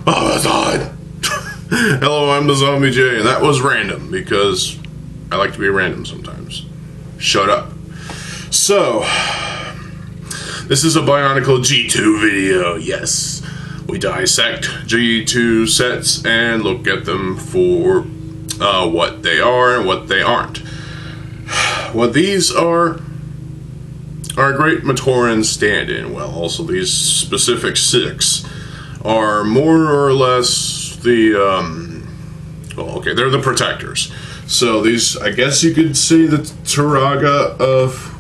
Oh, that's odd. Hello, I'm TheZOMBIEJ, and that was random because I like to be random sometimes. Shut up. So, this is a Bionicle G2 video. Yes, we dissect G2 sets and look at them for what they are and what they aren't. What these are a great Matoran stand-in. Well, also these specific 6 are more or less the, they're the protectors. So these, I guess you could say the Turaga of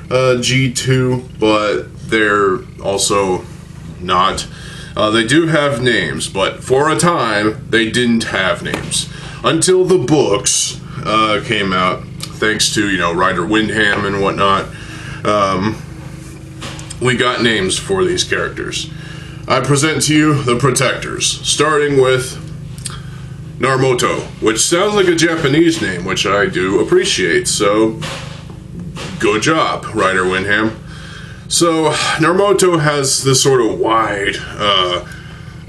G2, but they're also not. They do have names, but for a time, they didn't have names. Until the books came out, thanks to, Ryder Windham and whatnot, we got names for these characters. I present to you the Protectors, starting with Narmoto, which sounds like a Japanese name, which I do appreciate, so good job, Ryder Windham. So, Narmoto has this sort of wide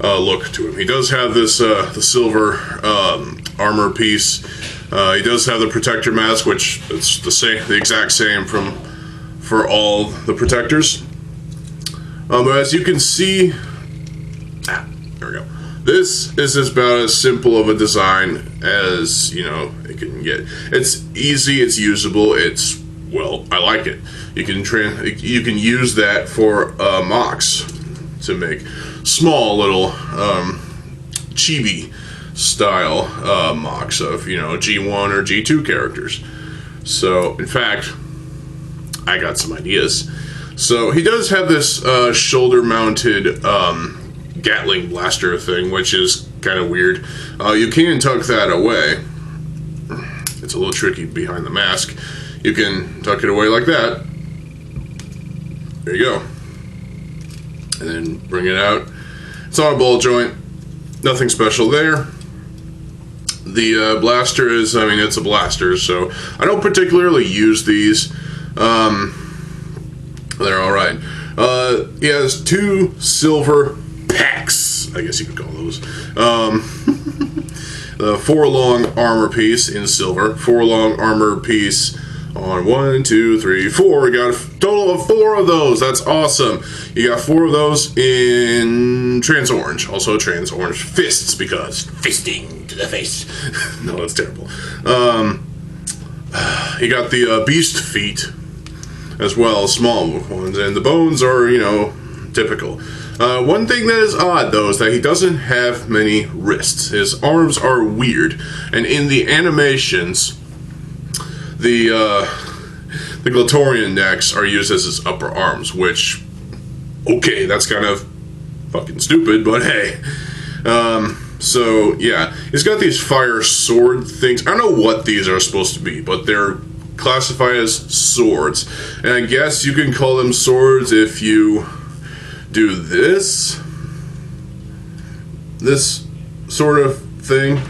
look to him. He does have this the silver armor piece. He does have the Protector mask, which is the exact same for all the Protectors. But as you can see, there we go. This is about as simple of a design as, it can get. It's easy, it's usable, I like it. You can use that for mocks to make small little chibi style mocks of, G1 or G2 characters. So, in fact, I got some ideas. So, he does have this shoulder-mounted Gatling blaster thing, which is kind of weird. You can tuck that away. It's a little tricky behind the mask. You can tuck it away like that. There you go. And then bring it out. It's on a ball joint. Nothing special there. The blaster is, it's a blaster, so I don't particularly use these. They're alright. He has 2 silver packs, I guess you could call those. The 4 long armor piece in silver. 4 long armor piece on 1, 2, 3, 4. We got a total of 4 of those. That's awesome. You got 4 of those in trans orange. Also trans orange fists, because fisting to the face. No, that's terrible. You got the beast feet as well, small ones, and the bones are, typical. One thing that is odd, though, is that he doesn't have many wrists. His arms are weird, and in the animations, the Glatorian necks are used as his upper arms, which, okay, that's kind of fucking stupid, but hey. So, yeah, he's got these fire sword things. I don't know what these are supposed to be, but they're classified as swords. And I guess you can call them swords if you do this sort of thing,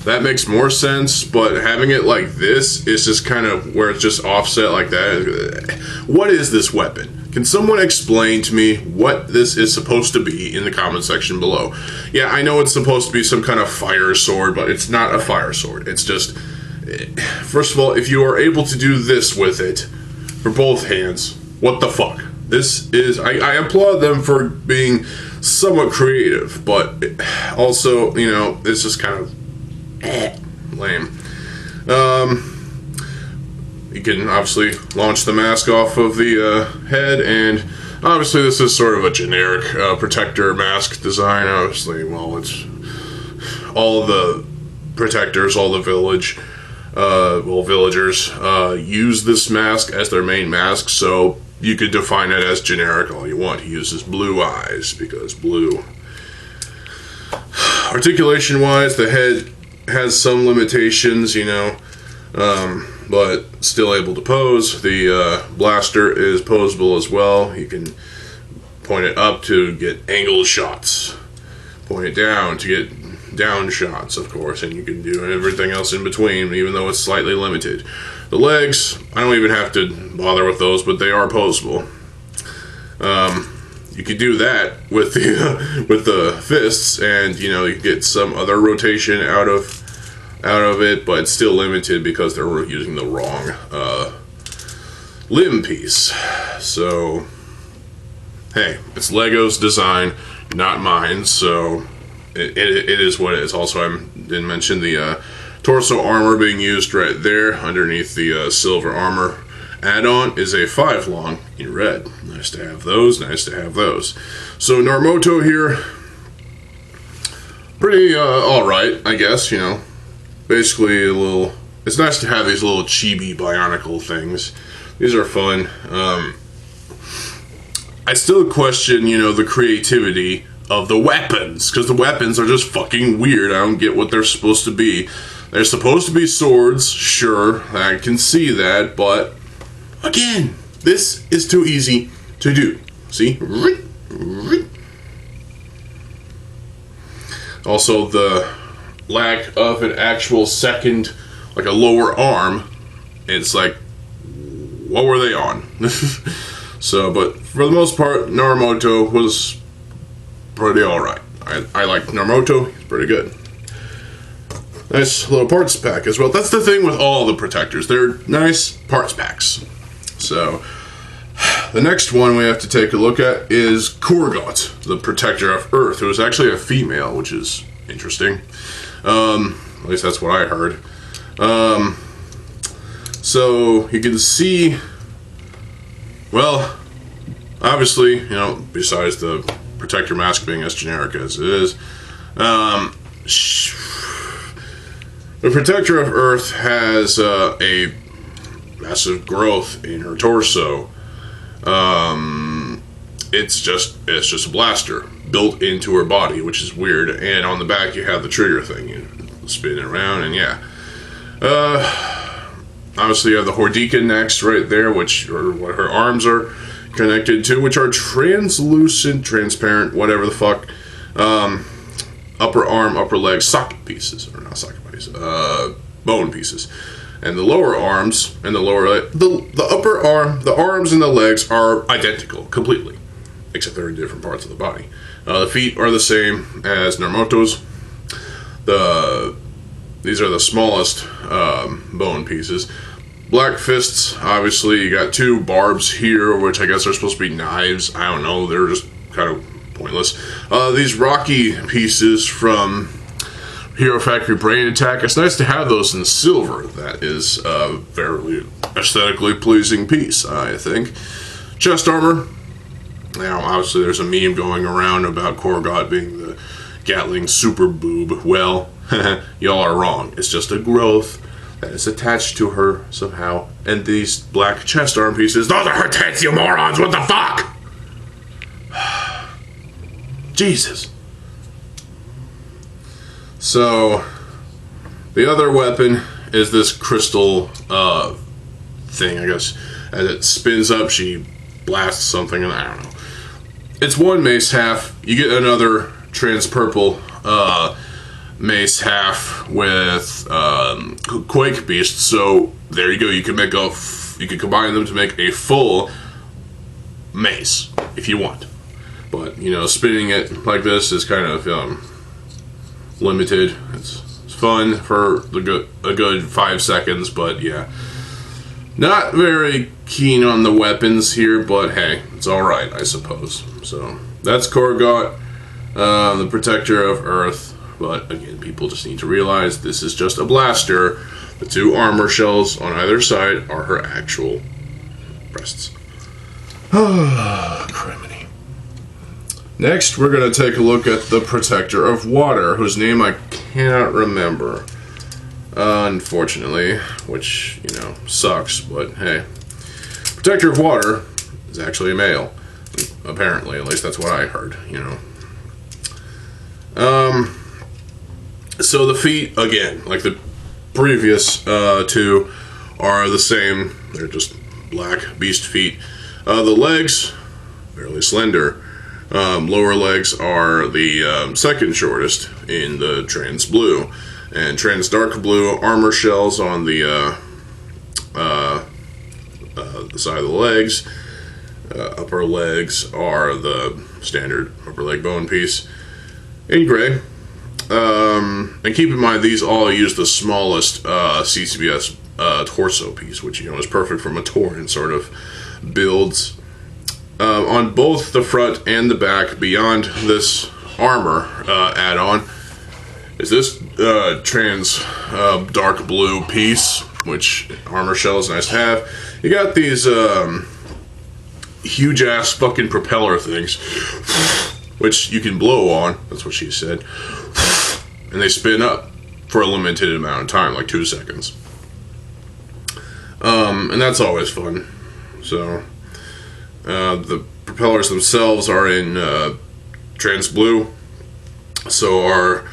that makes more sense, but having it like this is just kind of where it's just offset like that. What is this weapon? Can someone explain to me what this is supposed to be in the comment section below? Yeah, I know it's supposed to be some kind of fire sword, but it's not a fire sword. It's just, first of all, if you are able to do this with it for both hands, what the fuck? This is, I applaud them for being somewhat creative, but also, it's just kind of lame. You can obviously launch the mask off of the head, and obviously this is sort of a generic protector mask design. Obviously, well, it's all the protectors, all the villagers use this mask as their main mask, so you could define it as generic all you want. He uses blue eyes, because blue. Articulation-wise, the head has some limitations, but still able to pose. The blaster is posable as well. You can point it up to get angled shots. Point it down to get down shots, of course, and you can do everything else in between, even though it's slightly limited. The legs, I don't even have to bother with those, but they are posable. you could do that with the with the fists, and you know, you get some other rotation out of it, but it's still limited because they're using the wrong limb piece. So hey, it's Lego's design, not mine, so it is what it is. Also, I didn't mention the torso armor being used right there underneath the silver armor add-on is a 5 long in red. Nice to have those, nice to have those. So Narmoto here, pretty alright, I guess, you know. Basically a little, it's nice to have these little chibi bionicle things. These are fun. I still question, you know, the creativity of the weapons, because the weapons are just fucking weird. I don't get what they're supposed to be. They're supposed to be swords, sure, I can see that, but again, this is too easy to do. See? Also, the lack of an actual second, like a lower arm, it's like, what were they on? So, but for the most part, Narmoto was pretty alright. I like Narmoto, he's pretty good. Nice little parts pack as well. That's the thing with all the protectors. They're nice parts packs. So, the next one we have to take a look at is Korgot, the Protector of Earth, who is actually a female, which is interesting. At least that's what I heard. So, you can see, well, obviously, you know, besides the Protector mask being as generic as it is, the Protector of Earth has a massive growth in her torso. It's just a blaster built into her body, which is weird. And on the back you have the trigger thing. You spin it around, and yeah. Obviously you have the Hordika next right there, which are what her arms are connected to, which are translucent, transparent, whatever the fuck. Upper arm, upper leg socket pieces, or not socket pieces, bone pieces. And the lower arms and the lower leg, the upper arm, the arms and the legs are identical completely, except they're in different parts of the body. The feet are the same as Narmoto's. These are the smallest bone pieces. Black fists, obviously, you got 2 barbs here, which I guess are supposed to be knives. I don't know, they're just kind of pointless. These rocky pieces from Hero Factory Brain Attack, it's nice to have those in silver. That is a very aesthetically pleasing piece, I think. Chest armor. Now, obviously, there's a meme going around about Korgot being the Gatling super boob. Well, y'all are wrong. It's just a growth that is attached to her somehow. And these black chest arm pieces, those are her tits, you morons! What the fuck? Jesus. So, the other weapon is this crystal thing, I guess. As it spins up, she blasts something, and I don't know. It's one mace half. You get another trans-purple mace half with Quake Beast. So, there you go. You can make you can combine them to make a full mace, if you want. But, you know, spinning it like this is kind of limited. It's fun for a good 5 seconds, but yeah. Not very keen on the weapons here, but hey, it's alright, I suppose. So, that's Korgot, the Protector of Earth. But again, people just need to realize this is just a blaster. The 2 armor shells on either side are her actual breasts. Criminy. Next, we're going to take a look at the Protector of Water, whose name I cannot remember, unfortunately, which, you know, sucks, but hey. Protector of Water is actually a male, apparently, at least that's what I heard, you know. So the feet, again, like the previous 2, are the same. They're just black beast feet. The legs, fairly slender. Lower legs are the second shortest in the trans blue, and trans dark blue armor shells on the side of the legs. Upper legs are the standard upper leg bone piece in gray. And keep in mind, these all use the smallest CCBS torso piece, which, you know, is perfect for Matoran sort of builds. On both the front and the back, beyond this armor add-on, is this trans dark blue piece, which armor shell is nice to have. You got these huge ass fucking propeller things, which you can blow on, that's what she said, and they spin up for a limited amount of time, like 2 seconds. And that's always fun. So the propellers themselves are in trans blue. So are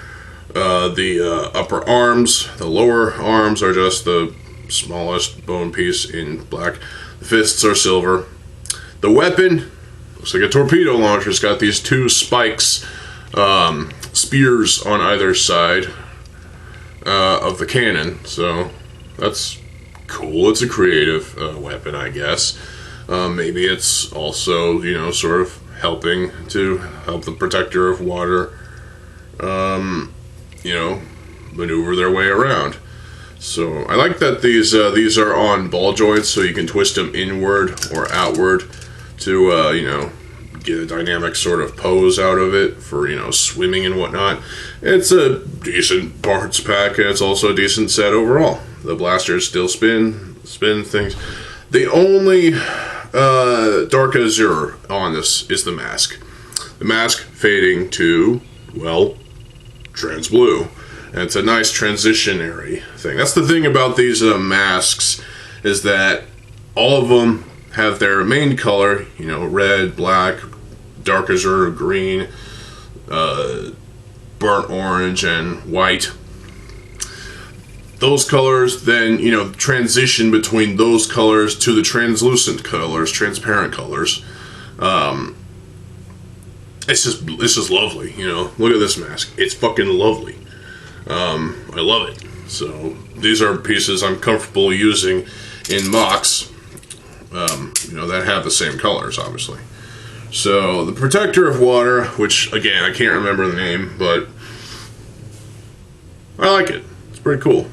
the upper arms. The lower arms are just the smallest bone piece in black. The fists are silver. The weapon looks like a torpedo launcher. It's got these 2 spikes, spears on either side of the cannon. So that's cool. It's a creative weapon, I guess. Maybe it's also, you know, sort of helping to help the Protector of Water, you know, maneuver their way around. So I like that these are on ball joints, so you can twist them inward or outward to, you know, get a dynamic sort of pose out of it for, you know, swimming and whatnot. It's a decent parts pack, and it's also a decent set overall. The blasters still spin things. The only dark azure on this is the mask. The mask fading to, well, trans blue. And it's a nice transitionary thing. That's the thing about these masks, is that all of them have their main color, you know, red, black, dark azure, green, burnt orange, and white. Those colors then, you know, transition between those colors to the translucent colors, transparent colors. It's just lovely, you know. Look at this mask. It's fucking lovely. I love it. So these are pieces I'm comfortable using in mocks, you know, that have the same colors, obviously. So the Protector of Water, which again I can't remember the name, but I like it. It's pretty cool.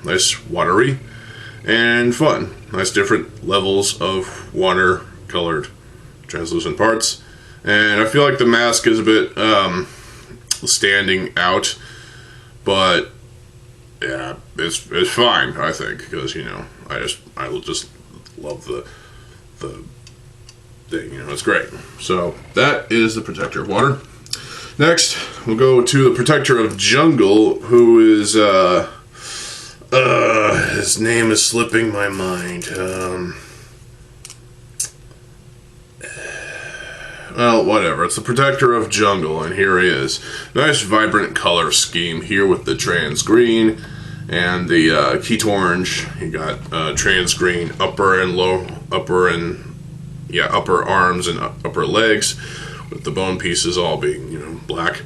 Nice watery and fun. Nice different levels of water colored translucent parts. And I feel like the mask is a bit standing out, but yeah, it's fine, I think, because, you know, I just love the thing, you know, it's great. So that is the Protector of Water. Next, we'll go to the Protector of Jungle, who is his name is slipping my mind. Well, whatever. It's the Protector of Jungle, and here he is. Nice, vibrant color scheme here with the trans green and the Keat orange. You got trans green upper arms and upper legs, with the bone pieces all being, you know, black.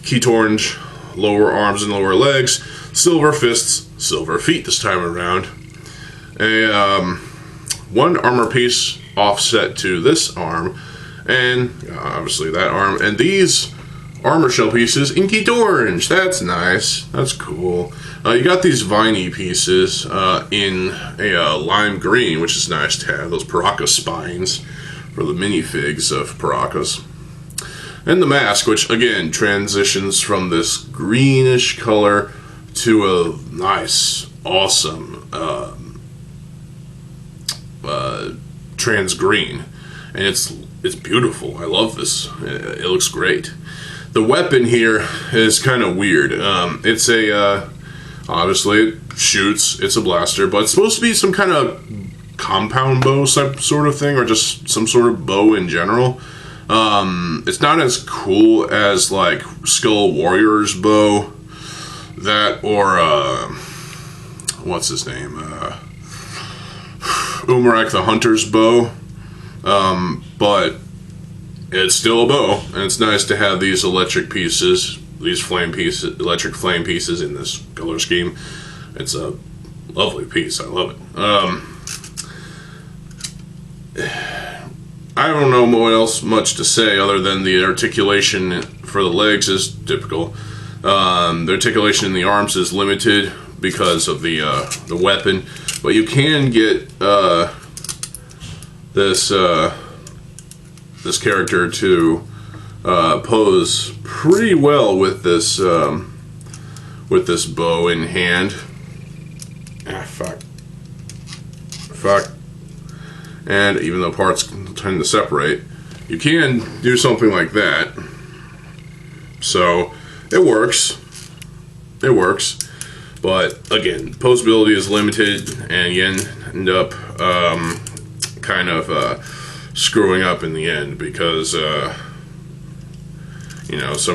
Keat orange, lower arms and lower legs. Silver fists, silver feet this time around. One armor piece offset to this arm, and obviously that arm, and these armor shell pieces in Keat orange. That's nice. That's cool. You got these viney pieces in a lime green, which is nice to have. Those Paraka spines for the minifigs of Parakas. And the mask, which again transitions from this greenish color to a nice, awesome trans green, and it's beautiful. I love this. It looks great. The weapon here is kind of weird. It's a obviously it shoots. It's a blaster, but it's supposed to be some kind of compound bow sort of thing, or just some sort of bow in general. It's not as cool as like Skull Warrior's bow, that, or what's his name, Umarak the Hunter's bow, but it's still a bow, and it's nice to have these electric pieces, electric flame pieces in this color scheme. It's a lovely piece. I love it. I don't know what else much to say other than the articulation for the legs is typical. The articulation in the arms is limited because of the weapon, but you can get this character to pose pretty well with this bow in hand. Fuck. And even though parts tend to separate, you can do something like that. So it works. But again, posability is limited, and you end up kind of screwing up in the end because some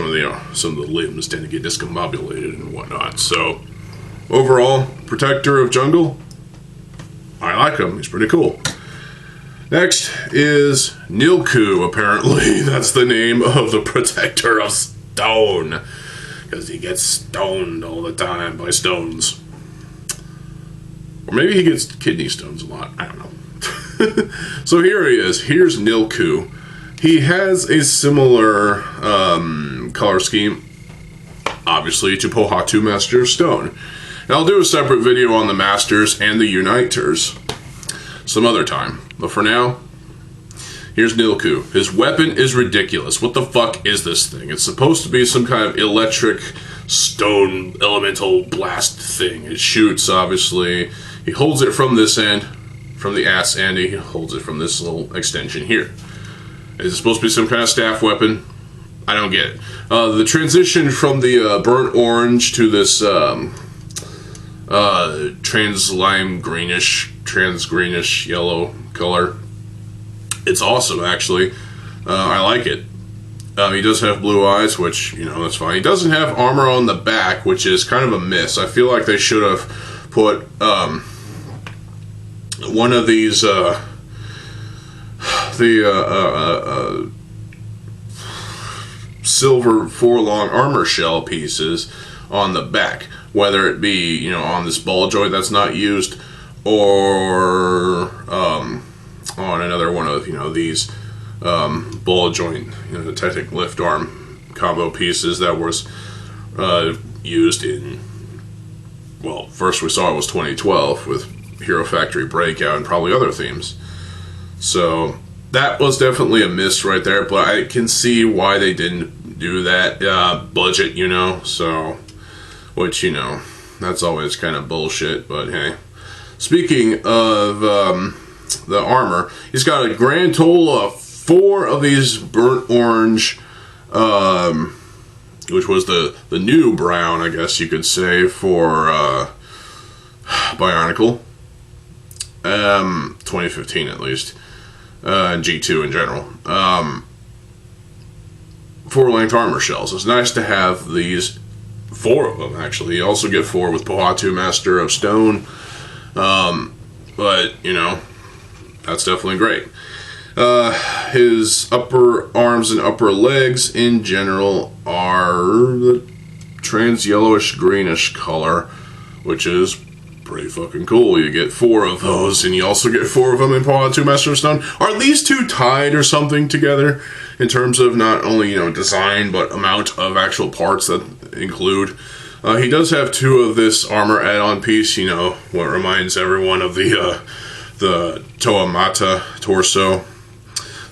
of the limbs tend to get discombobulated and whatnot. So overall, Protector of Jungle, I like him. He's pretty cool. Next is Nilku. Apparently, that's the name of the Protector of Stone, because he gets stoned all the time by stones. Or maybe he gets kidney stones a lot. I don't know. So here he is. Here's Nilku. He has a similar color scheme, obviously, to Pohatu Master of Stone. And I'll do a separate video on the Masters and the Uniters some other time. But for now, here's Nilku. His weapon is ridiculous. What the fuck is this thing? It's supposed to be some kind of electric stone elemental blast thing. It shoots, obviously. He holds it from this end, from the ass end. He holds it from this little extension here. Is it supposed to be some kind of staff weapon? I don't get it. The transition from the burnt orange to this trans greenish yellow color, it's awesome, actually. I like it. He does have blue eyes, which, that's fine. He doesn't have armor on the back, which is kind of a miss. I feel like they should have put one of these silver 4-long armor shell pieces on the back, whether it be on this ball joint that's not used, or on another one of these ball joint Titanic lift arm combo pieces that was used in, well, first we saw it was 2012 with Hero Factory Breakout and probably other themes. So that was definitely a miss right there, but I can see why they didn't do that. Budget, so, which, that's always kind of bullshit, but hey. Speaking of the armor, he's got a grand total of 4 of these burnt orange, which was the new brown, I guess you could say, for Bionicle. 2015 at least. And G2 in general. 4-length armor shells. It's nice to have these, 4 of them actually. You also get 4 with Pohatu Master of Stone. But, that's definitely great. His upper arms and upper legs in general are the trans yellowish greenish color, which is pretty fucking cool. You get 4 of those, and you also get 4 of them in Pohatu Master of Stone. Are these 2 tied or something together in terms of not only design but amount of actual parts that include? He does have 2 of this armor add-on piece. What reminds everyone of the Toamata torso.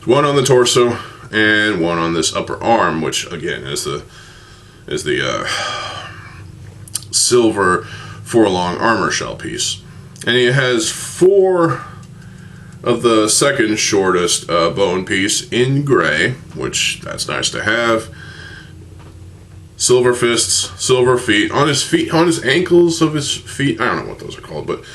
1 on the torso and 1 on this upper arm, which again is the silver 4-long armor shell piece. And he has 4 of the second shortest bone piece in gray, which that's nice to have. Silver fists, silver feet. On his ankles of his feet, I don't know what those are called, but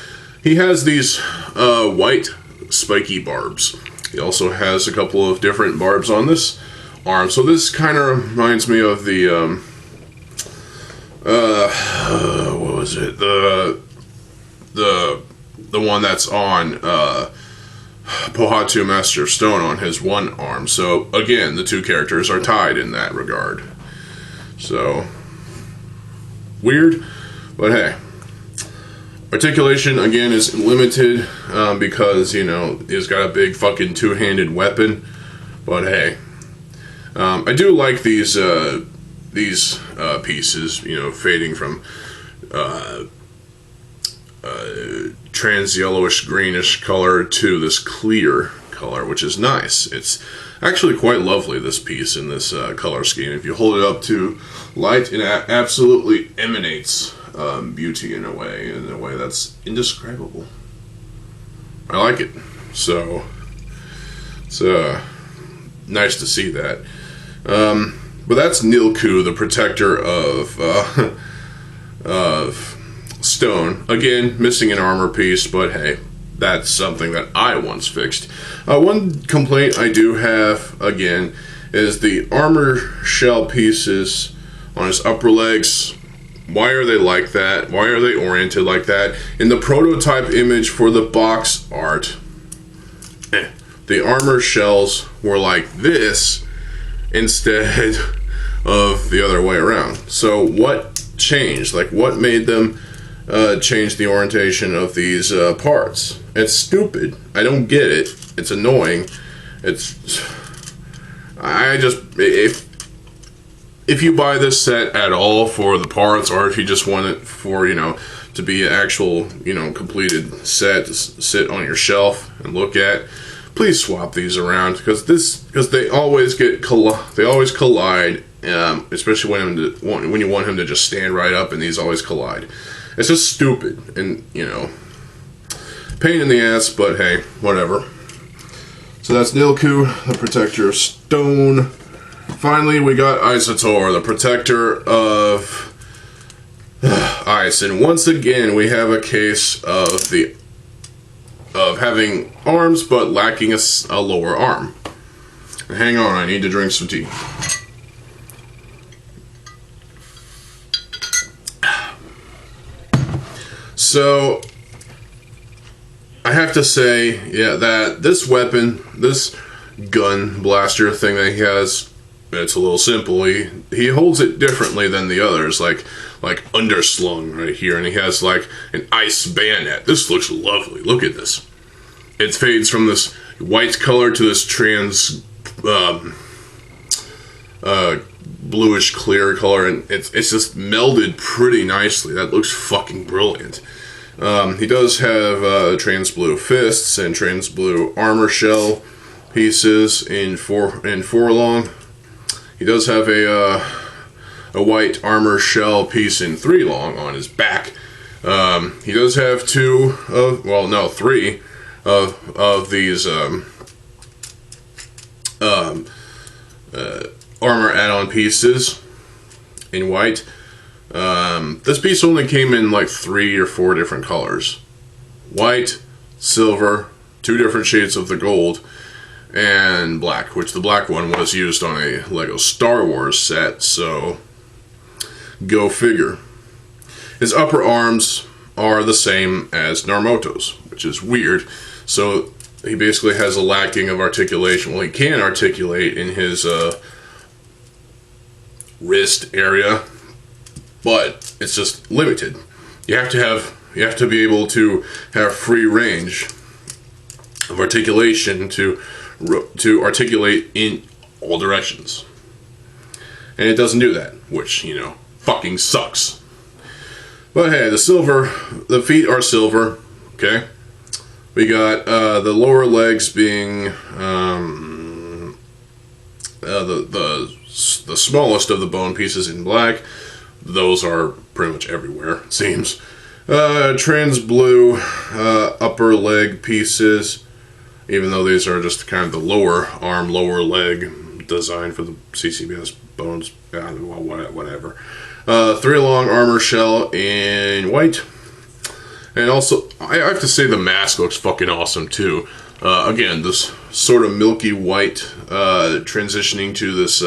he has these white spiky barbs. He also has a couple of different barbs on this arm. So this kind of reminds me of the what was it? The one that's on Pohatu Master of Stone on his one arm. So again, the 2 characters are tied in that regard. So weird, but hey. Articulation again is limited because he's got a big fucking 2-handed weapon. But hey, I do like these pieces, you know, fading from trans yellowish greenish color to this clear color, which is nice. It's actually quite lovely, this piece in this color scheme. If you hold it up to light, it absolutely emanates beauty in a way that's indescribable. I like it. So it's nice to see that. But that's Nilku, the protector of stone. Again, missing an armor piece, but hey, that's something that I once fixed. One complaint I do have, again, is the armor shell pieces on his upper legs. Why are they like that? Why are they oriented like that? In the prototype image for the box art, the armor shells were like this instead of the other way around. So what changed? Like, what made them change the orientation of these parts? It's stupid. I don't get it. It's annoying. If you buy this set at all for the parts, or if you just want it for, you know, to be an actual, you know, completed set to sit on your shelf and look at, please swap these around, because they always collide, especially when you want him to just stand right up, and these always collide. It's just stupid, and, you know, pain in the ass, but hey, whatever. So that's Nilku, the protector of stone. Finally, we got Isotor, the protector of ice. And once again, we have a case of having arms but lacking a lower arm. Hang on, I need to drink some tea. So I have to say, yeah, that this weapon, this gun blaster thing that he has, it's a little simple. He holds it differently than the others, like underslung right here, and he has like an ice bayonet. This looks lovely. Look at this. It fades from this white color to this trans bluish clear color, and it's just melded pretty nicely. That looks fucking brilliant. He does have trans blue fists and trans blue armor shell pieces in four long. He does have a white armor shell piece in 3 long on his back. He does have three of these armor add-on pieces in white. This piece only came in like 3 or 4 different colors. White, silver, 2 different shades of the gold, and black, which the black one was used on a Lego Star Wars set, so go figure. His upper arms are the same as Narmoto's, which is weird. So he basically has a lacking of articulation. Well, he can articulate in his wrist area, but it's just limited. You have to be able to have free range of articulation to articulate in all directions. And it doesn't do that, which, you know, fucking sucks. But hey, the feet are silver, okay? We got the lower legs being the smallest of the bone pieces in black. Those are pretty much everywhere, it seems. Trans blue upper leg pieces, even though these are just kind of the lower arm, lower leg designed for the CCBS bones. Whatever. 3 long armor shell in white. And also, I have to say the mask looks fucking awesome too. Again, this sort of milky white transitioning to this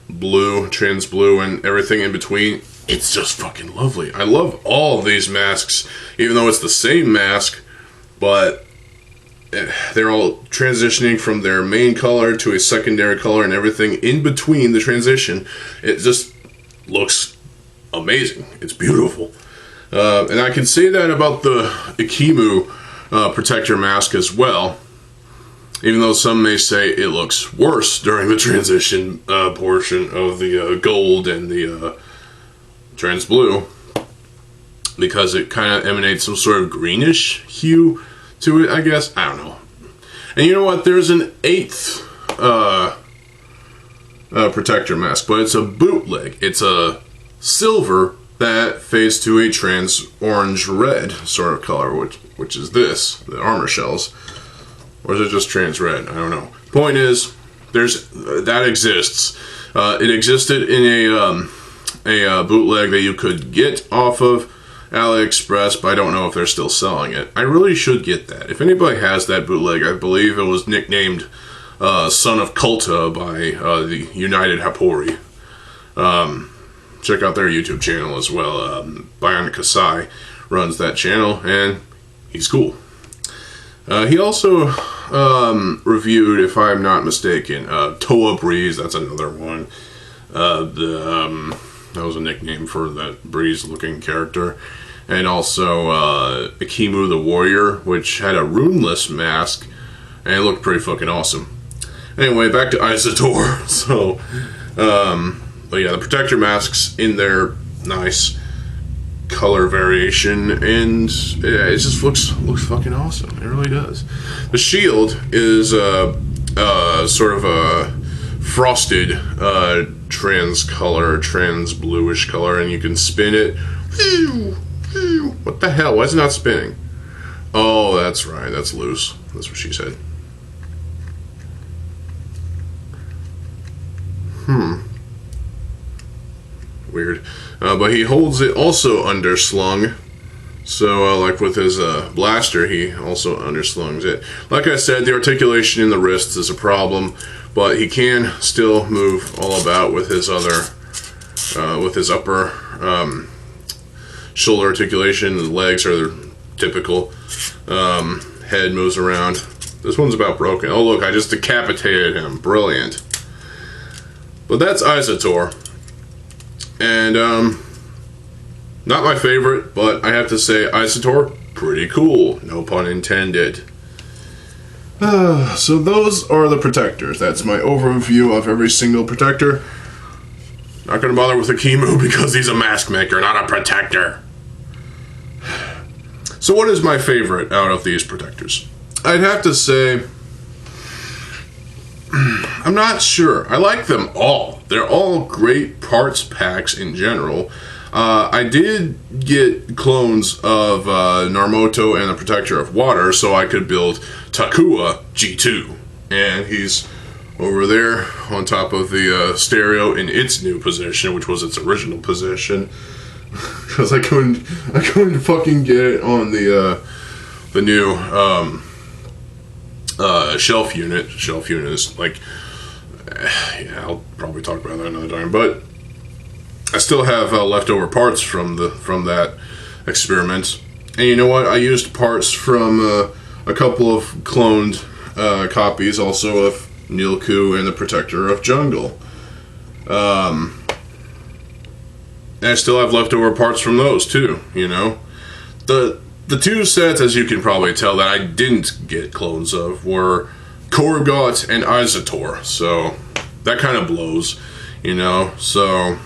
blue, trans blue, and everything in between. It's just fucking lovely. I love all of these masks, even though it's the same mask, but they're all transitioning from their main color to a secondary color, and everything in between the transition. It just looks amazing. It's beautiful. And I can say that about the Ikimu protector mask as well. Even though some may say it looks worse during the transition portion of the gold and the trans blue, because it kind of emanates some sort of greenish hue to it, I guess. I don't know. And you know what? There's an 8th protector mask, but it's a bootleg. It's a silver that fades to a trans orange red sort of color, which is this, the armor shells. Or is it just trans red? I don't know. Point is, that exists. It existed in a bootleg that you could get off of AliExpress, but I don't know if they're still selling it. I really should get that. If anybody has that bootleg, I believe it was nicknamed Son of Kulta by the United Hapori. Check out their YouTube channel as well. Bionic Kasai runs that channel, and he's cool. He also reviewed, if I'm not mistaken, Toa Breeze. That's another one. That was a nickname for that Breeze-looking character. And also Ikimu the Warrior, which had a runeless mask, and it looked pretty fucking awesome. Anyway, back to Isador. So, but yeah, the protector masks in their nice color variation, and yeah, it just looks fucking awesome. It really does. The shield is sort of a frosted trans color, trans bluish color, and you can spin it. What the hell? Why is it not spinning? Oh, that's right. That's loose. That's what she said. Weird. But he holds it also underslung. So, like with his blaster, he also underslungs it. Like I said, the articulation in the wrists is a problem, but he can still move all about with his other, with his upper shoulder articulation. The legs are the typical. Head moves around. This one's about broken. Oh, look, I just decapitated him. Brilliant. But that's Isador. And, not my favorite, but I have to say, Isador, pretty cool. No pun intended. So those are the protectors. That's my overview of every single protector. Not gonna bother with Ikimu because he's a mask maker, not a protector. So what is my favorite out of these protectors? I'd have to say, I'm not sure. I like them all. They're all great parts packs in general. I did get clones of Narmoto and the Protector of Water, so I could build Takua G2. And he's over there on top of the stereo in its new position, which was its original position. Because I couldn't fucking get it on the new shelf unit. Shelf unit is like, yeah, I'll probably talk about that another time. But I still have leftover parts from that experiment. And you know what? I used parts from a couple of cloned copies, also of Nilku and the Protector of Jungle. And I still have leftover parts from those too, you know. The two sets, as you can probably tell, that I didn't get clones of were Korgot and Isador. So that kind of blows, you know. So,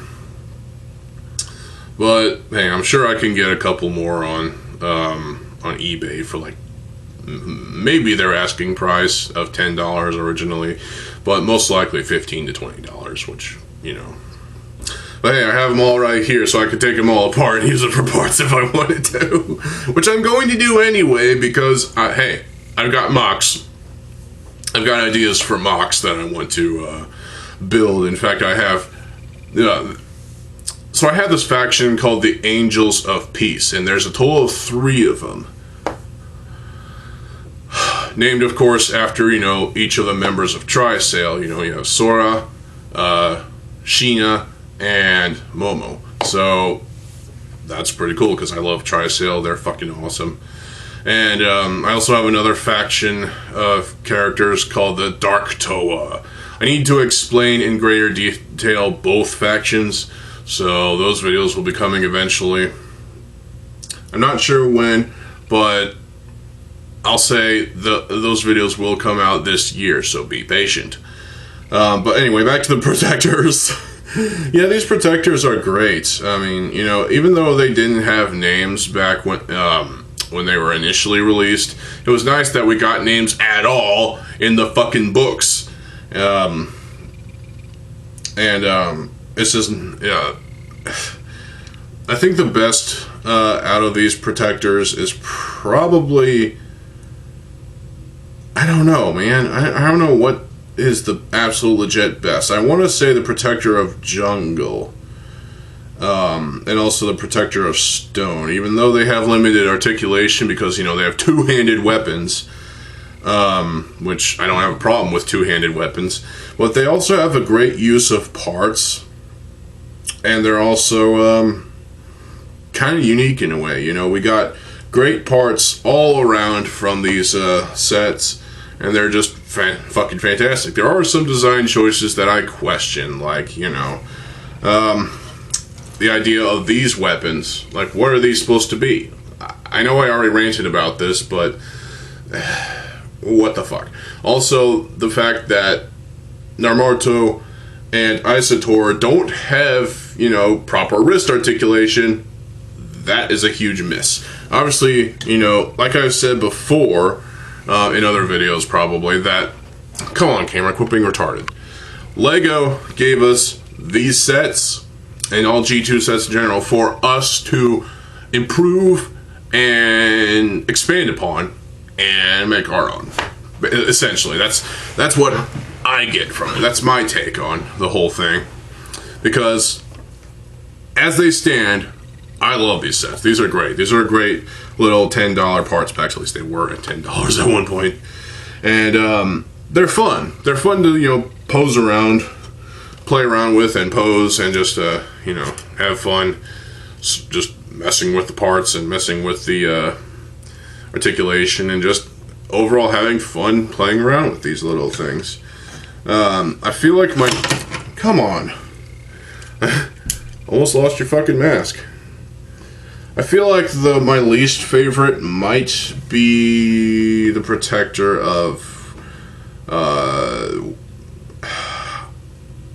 but hey, I'm sure I can get a couple more on eBay for like maybe their asking price of $10 originally, but most likely $15 to $20, which, you know. But hey, I have them all right here, so I could take them all apart and use them for parts if I wanted to. Which I'm going to do anyway, because, hey, I've got mocks. I've got ideas for mocks that I want to build. In fact, I have... so I have this faction called the Angels of Peace, and there's a total of 3 of them. Named, of course, after, you know, each of the members of Trisail. You know, you have Sora, Sheena, and Momo. So that's pretty cool because I love Trisail. They're fucking awesome. And I also have another faction of characters called the Dark Toa. I need to explain in greater detail both factions, so those videos will be coming eventually. I'm not sure when, but I'll say those videos will come out this year, so be patient. But anyway, back to the protectors. Yeah, these protectors are great. I mean, you know, even though they didn't have names back when they were initially released, it was nice that we got names at all in the fucking books. It's just, yeah. I think the best out of these protectors is probably, I don't know, man. I don't know what is the absolute legit best. I want to say the Protector of Jungle, and also the Protector of Stone, even though they have limited articulation because, you know, they have two-handed weapons, which I don't have a problem with two-handed weapons, but they also have a great use of parts, and they're also kind of unique in a way. You know, we got great parts all around from these sets, and they're just fucking fantastic. There are some design choices that I question, like, you know, the idea of these weapons. Like, what are these supposed to be? I know I already ranted about this, but what the fuck? Also, the fact that Naruto and Isator don't have, you know, proper wrist articulation, that is a huge miss. Obviously, you know, like I've said before, in other videos probably, that, come on camera, quit being retarded. LEGO gave us these sets, and all G2 sets in general, for us to improve and expand upon and make our own. Essentially, that's what I get from it. That's my take on the whole thing. Because, as they stand, I love these sets. These are great. These are great little $10 parts packs. At least they were at $10 at one point. And they're fun. They're fun to, you know, pose around, play around with and pose and just, you know, have fun. Just messing with the parts and messing with the articulation and just overall having fun playing around with these little things. I feel like my... Come on. Almost lost your fucking mask. I feel like my least favorite might be the Protector of...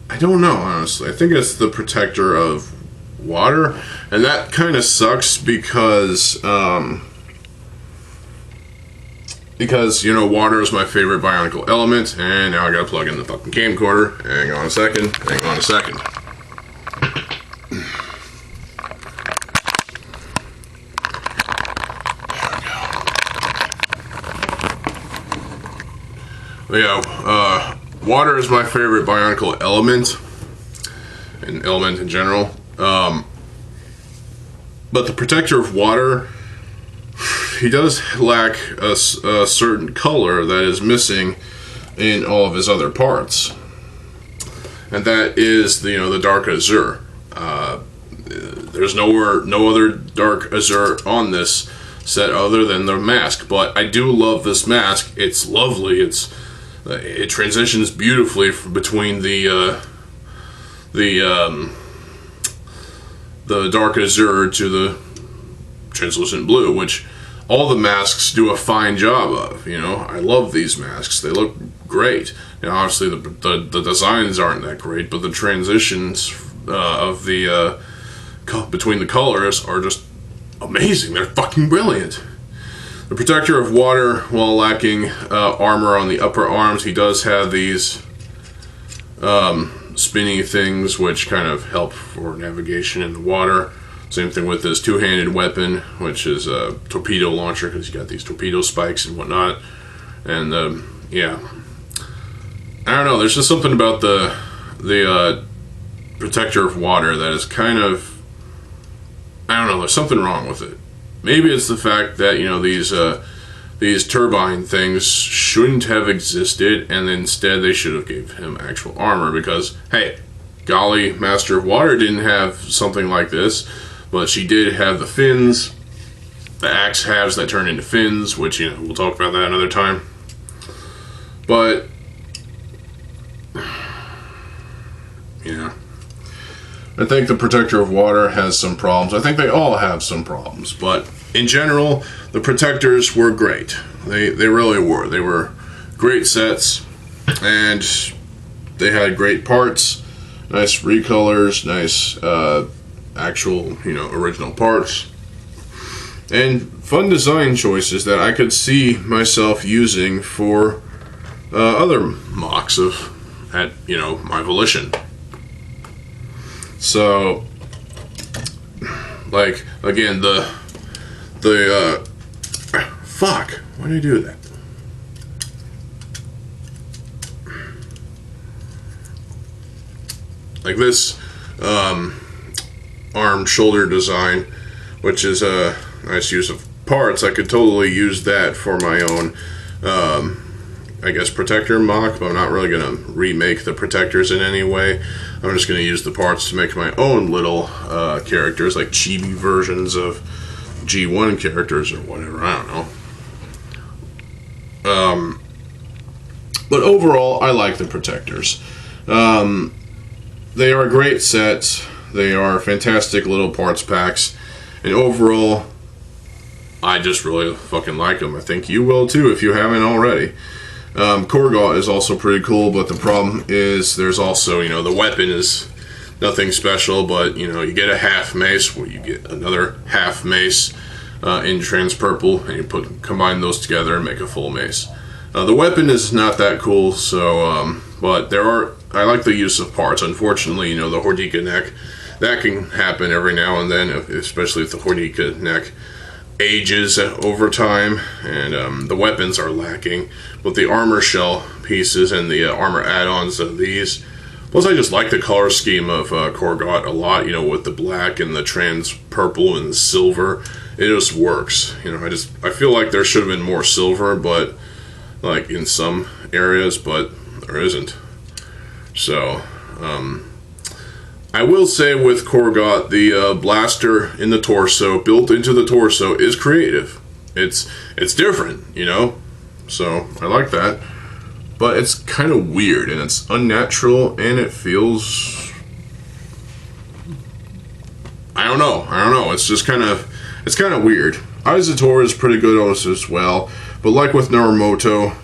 I don't know, honestly. I think it's the Protector of Water. And that kind of sucks because, you know, water is my favorite bionicle element. And now I gotta plug in the fucking camcorder. Hang on a second. Hang on a second. Yeah, water is my favorite bionicle element, and element in general. But the Protector of Water, he does lack a certain color that is missing in all of his other parts, and that is the dark azure. There's no other dark azure on this set other than the mask, but I do love this mask. It's lovely. It transitions beautifully between the dark azure to the translucent blue, which all the masks do a fine job of. You know, I love these masks. They look great. You know, obviously the designs aren't that great, but the transitions of the between the colors are just amazing. They're fucking brilliant. The Protector of Water, while lacking armor on the upper arms, he does have these spinny things which kind of help for navigation in the water. Same thing with his two-handed weapon, which is a torpedo launcher, because he's got these torpedo spikes and whatnot. And yeah, I don't know. There's just something about the Protector of Water that is kind of, I don't know. There's something wrong with it. Maybe it's the fact that, you know, these turbine things shouldn't have existed, and instead they should have gave him actual armor, because, hey, golly, Master of Water didn't have something like this, but she did have the fins, the axe halves that turn into fins, which, you know, we'll talk about that another time. But, yeah. I think the Protector of Water has some problems. I think they all have some problems, but in general, the protectors were great. They really were. They were great sets, and they had great parts, nice recolors, nice actual, original parts, and fun design choices that I could see myself using for other mocks at my volition. So, like, again, fuck, why did I do that? Like this arm shoulder design, which is a nice use of parts. I could totally use that for my own I guess protector mock, but I'm not really gonna remake the protectors in any way. I'm just gonna use the parts to make my own little characters, like chibi versions of G1 characters or whatever, I don't know. But overall, I like the protectors. They are great sets. They are fantastic little parts packs. And overall, I just really fucking like them. I think you will too if you haven't already. Korgot is also pretty cool, but the problem is there's also, the weapon is nothing special, but, you get a half mace, where you get another half mace in trans purple, and you combine those together and make a full mace. The weapon is not that cool, so, but I like the use of parts. Unfortunately, the Hordika neck, that can happen every now and then, especially if the Hordika neck ages over time, and the weapons are lacking. But the armor shell pieces and the armor add-ons of these, plus I just like the color scheme of Korgot a lot, with the black and the trans purple and the silver. It just works. I feel like there should have been more silver, but like in some areas, but there isn't. So, I will say with Korgot, the blaster in the torso, built into the torso, is creative. It's different, so I like that. But it's kind of weird, and it's unnatural, and it feels... I don't know. It's just kind of weird. Izator is pretty good as well, but like with Naramoto,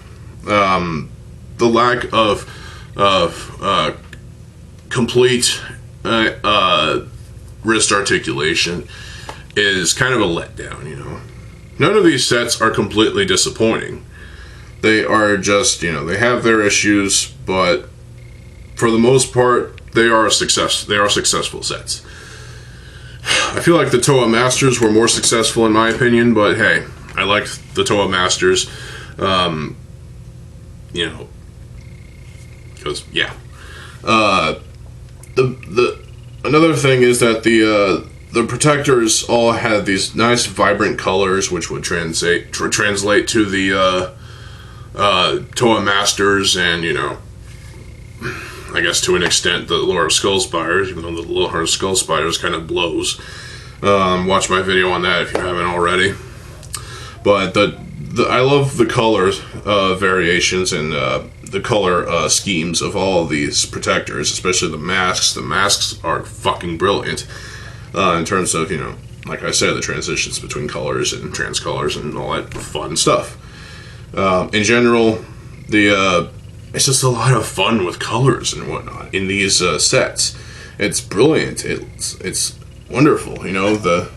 the lack of complete wrist articulation is kind of a letdown, None of these sets are completely disappointing. They are just, they have their issues, but for the most part, they are a success. They are successful sets. I feel like the Toa Masters were more successful in my opinion, but hey, I like the Toa Masters, because, yeah. Another thing is that the protectors all had these nice vibrant colors, which would translate to the Toa Masters, and I guess to an extent the Lord of Skullspires, even though the Lord of Skullspires kind of blows. Watch my video on that if you haven't already. But I love the color variations and the color schemes of all of these protectors, especially the masks. The masks are fucking brilliant in terms of, like I said, the transitions between colors and trans colors and all that fun stuff. In general, it's just a lot of fun with colors and whatnot in these sets. It's brilliant. It's wonderful. The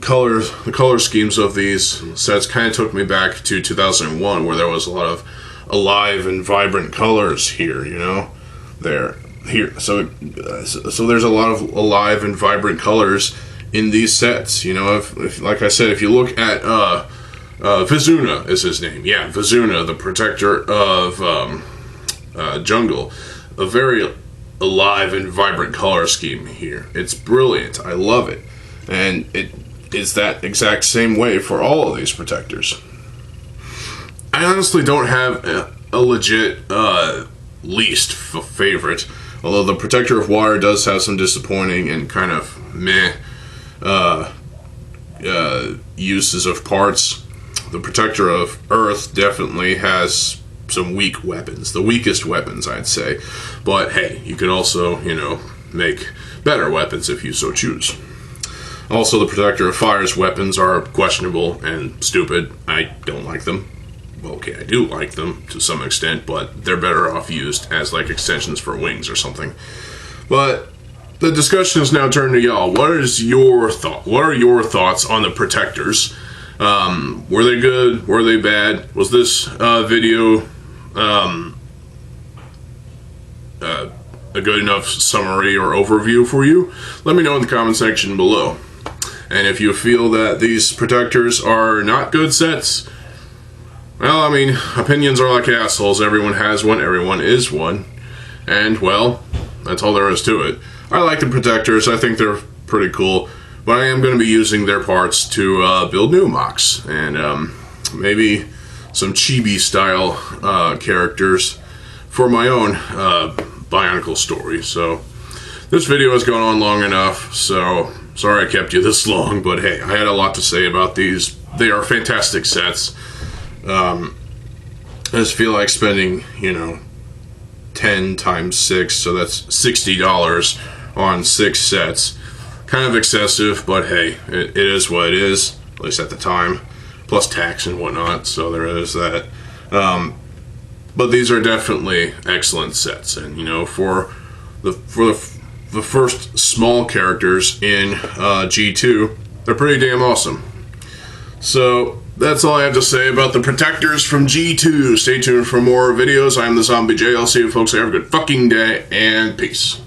color schemes of these sets kind of took me back to 2001, where there was a lot of alive and vibrant colors here. So there's a lot of alive and vibrant colors in these sets. If like I said, if you look at Vizuna is his name. Yeah, Vizuna, the protector of jungle. A very alive and vibrant color scheme here. It's brilliant. I love it. And it is that exact same way for all of these protectors. I honestly don't have a legit least favorite. Although the Protector of Water does have some disappointing and kind of meh uses of parts. The Protector of Earth definitely has some weak weapons. The weakest weapons, I'd say. But hey, you can also, make better weapons if you so choose. Also, the Protector of Fire's weapons are questionable and stupid. I don't like them. Well, okay, I do like them to some extent, but they're better off used as like extensions for wings or something. But the discussion is now turned to y'all. What is your thought? What are your thoughts on the Protectors? Were they good? Were they bad? Was this video a good enough summary or overview for you? Let me know in the comment section below. And if you feel that these Protectors are not good sets, well, I mean, opinions are like assholes. Everyone has one, everyone is one. And, well, that's all there is to it. I like the Protectors, I think they're pretty cool. But I am going to be using their parts to build new mocks. And maybe some chibi style characters for my own Bionicle story. So, this video has gone on long enough, so sorry I kept you this long, but hey, I had a lot to say about these. They are fantastic sets. I just feel like spending, 10 times 6, so that's $60 on 6 sets. Kind of excessive, but hey, it is what it is, at least at the time. Plus tax and whatnot, so there is that. But these are definitely excellent sets, and for the first small characters in G2, they're pretty damn awesome. So that's all I have to say about the Protectors from G2. Stay tuned for more videos. I'm TheZOMBIEJ. I'll see you folks. Have a good fucking day, and peace.